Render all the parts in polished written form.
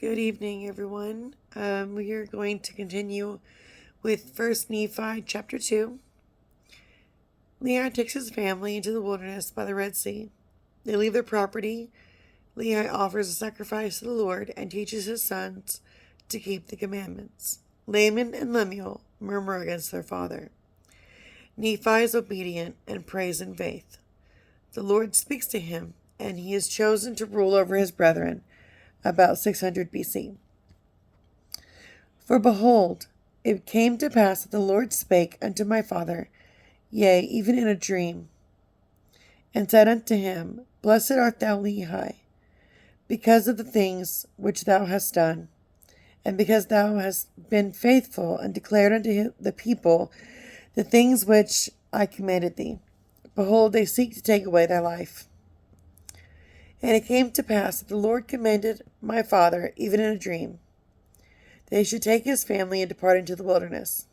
Good evening, everyone. We are going to continue with First Nephi chapter 2. Lehi takes his family into the wilderness by the Red Sea. They leave their property. Lehi offers a sacrifice to the Lord and teaches his sons to keep the commandments. Laman and Lemuel murmur against their father. Nephi is obedient and prays in faith. The Lord speaks to him, and he is chosen to rule over his brethren about 600 BC. For behold, it came to pass that the Lord spake unto my father, yea, even in a dream, and said unto him, Blessed art thou, Lehi, because of the things which thou hast done, and because thou hast been faithful and declared unto the people the things which I commanded thee. Behold, they seek to take away thy life. And it came to pass that the Lord commanded my father, even in a dream, that he should take his family and depart into the wilderness.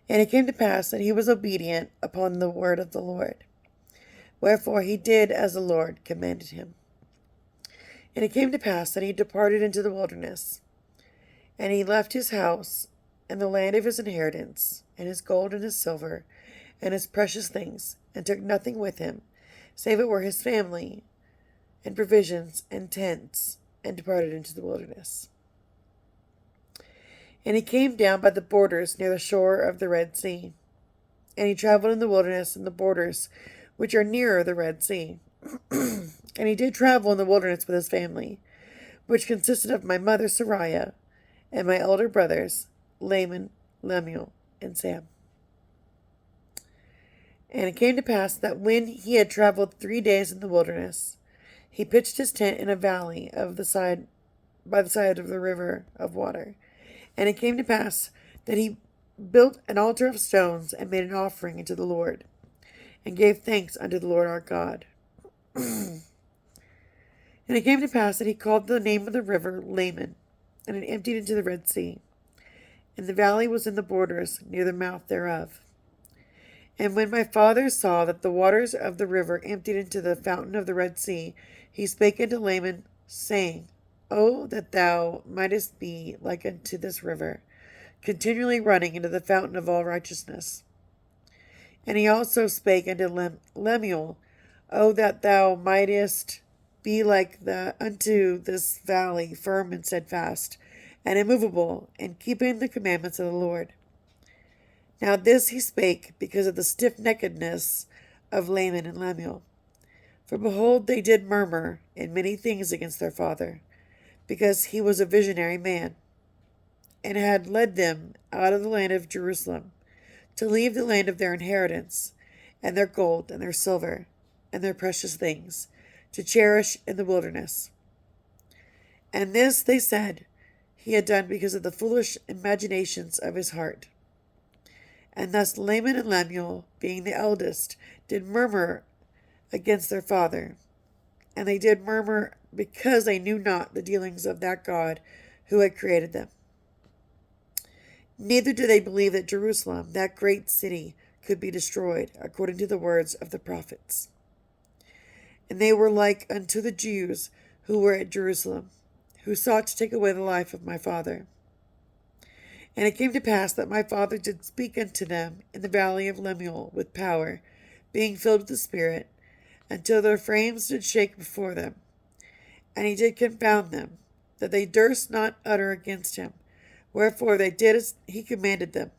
And it came to pass that he was obedient upon the word of the Lord. Wherefore he did as the Lord commanded him. And it came to pass that he departed into the wilderness. And he left his house, and the land of his inheritance, and his gold and his silver, and his precious things, and took nothing with him, save it were his family, and provisions, and tents, and departed into the wilderness. And he came down by the borders near the shore of the Red Sea. And he traveled in the wilderness and the borders, which are nearer the Red Sea. And he did travel in the wilderness with his family, which consisted of my mother Sariah, and my elder brothers, Laman, Lemuel, and Sam. And it came to pass that when he had traveled 3 days in the wilderness, he pitched his tent in a valley by the side of the river of water. And it came to pass that he built an altar of stones and made an offering unto the Lord, and gave thanks unto the Lord our God. And it came to pass that he called the name of the river Laman, and it emptied into the Red Sea. And the valley was in the borders near the mouth thereof. And when my father saw that the waters of the river emptied into the fountain of the Red Sea, he spake unto Laman, saying, Oh, that thou mightest be like unto this river, continually running into the fountain of all righteousness. And he also spake unto Lemuel, Oh, that thou mightest be like unto this valley, firm and steadfast, and immovable, and keeping the commandments of the Lord. Now this he spake because of the stiffneckedness of Laman and Lemuel. For behold, they did murmur in many things against their father, because he was a visionary man, and had led them out of the land of Jerusalem, to leave the land of their inheritance, and their gold, and their silver, and their precious things, to cherish in the wilderness. And this, they said, he had done because of the foolish imaginations of his heart. And thus Laman and Lemuel, being the eldest, did murmur against their father. And they did murmur because they knew not the dealings of that God who had created them. Neither did they believe that Jerusalem, that great city, could be destroyed, according to the words of the prophets. And they were like unto the Jews who were at Jerusalem, who sought to take away the life of my father. And it came to pass that my father did speak unto them in the valley of Lemuel with power, being filled with the Spirit, until their frames did shake before them. And he did confound them, that they durst not utter against him. Wherefore they did as he commanded them.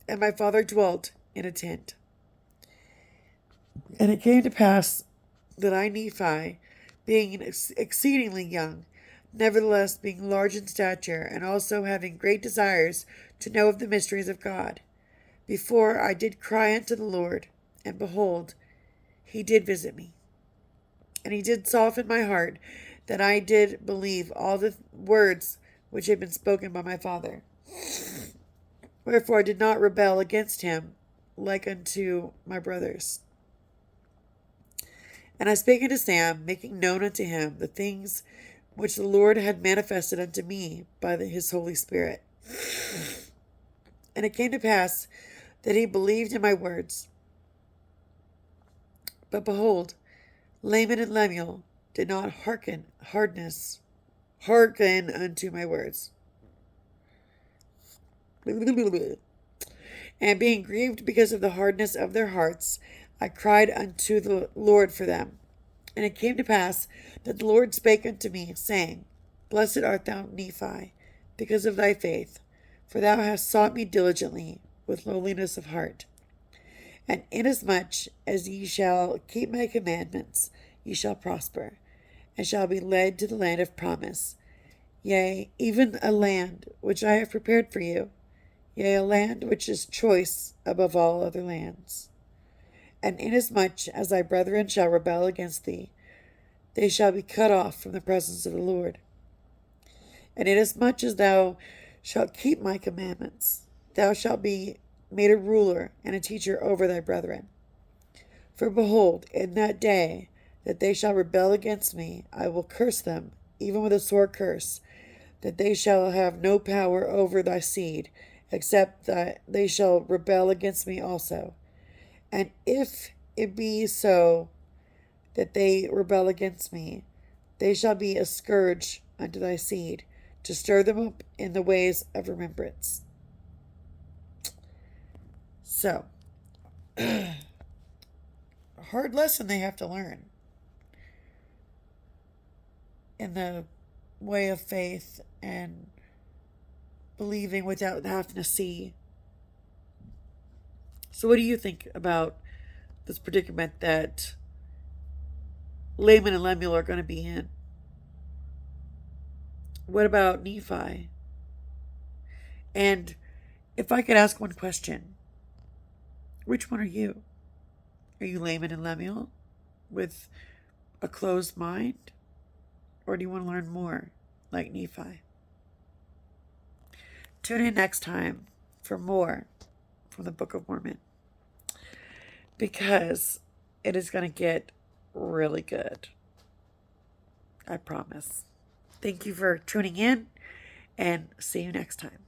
And my father dwelt in a tent. And it came to pass that I, Nephi, being exceedingly young, nevertheless being large in stature, and also having great desires to know of the mysteries of God, before I did cry unto the Lord, and behold, he did visit me. And he did soften my heart, that I did believe all the words which had been spoken by my father. Wherefore I did not rebel against him like unto my brothers. And I spake unto Sam, making known unto him the things which the Lord had manifested unto me by his Holy Spirit. And it came to pass that he believed in my words. But behold, Laman and Lemuel did not hearken hearken unto my words. And being grieved because of the hardness of their hearts, I cried unto the Lord for them. And it came to pass that the Lord spake unto me, saying, Blessed art thou, Nephi, because of thy faith, for thou hast sought me diligently with lowliness of heart. And inasmuch as ye shall keep my commandments, ye shall prosper, and shall be led to the land of promise, yea, even a land which I have prepared for you, yea, a land which is choice above all other lands. And inasmuch as thy brethren shall rebel against thee, they shall be cut off from the presence of the Lord. And inasmuch as thou shalt keep my commandments, thou shalt be made a ruler and a teacher over thy brethren. For behold, in that day that they shall rebel against me, I will curse them, even with a sore curse, that they shall have no power over thy seed, except that they shall rebel against me also. And if it be so that they rebel against me, they shall be a scourge unto thy seed, to stir them up in the ways of remembrance. So, a hard lesson they have to learn in the way of faith and believing without having to see. So, what do you think about this predicament that Laman and Lemuel are going to be in? What about Nephi? And if I could ask one question, which one are you? Are you Laman and Lemuel with a closed mind? Or do you want to learn more like Nephi? Tune in next time for more from the Book of Mormon, because it is going to get really good. I promise. Thank you for tuning in, and see you next time.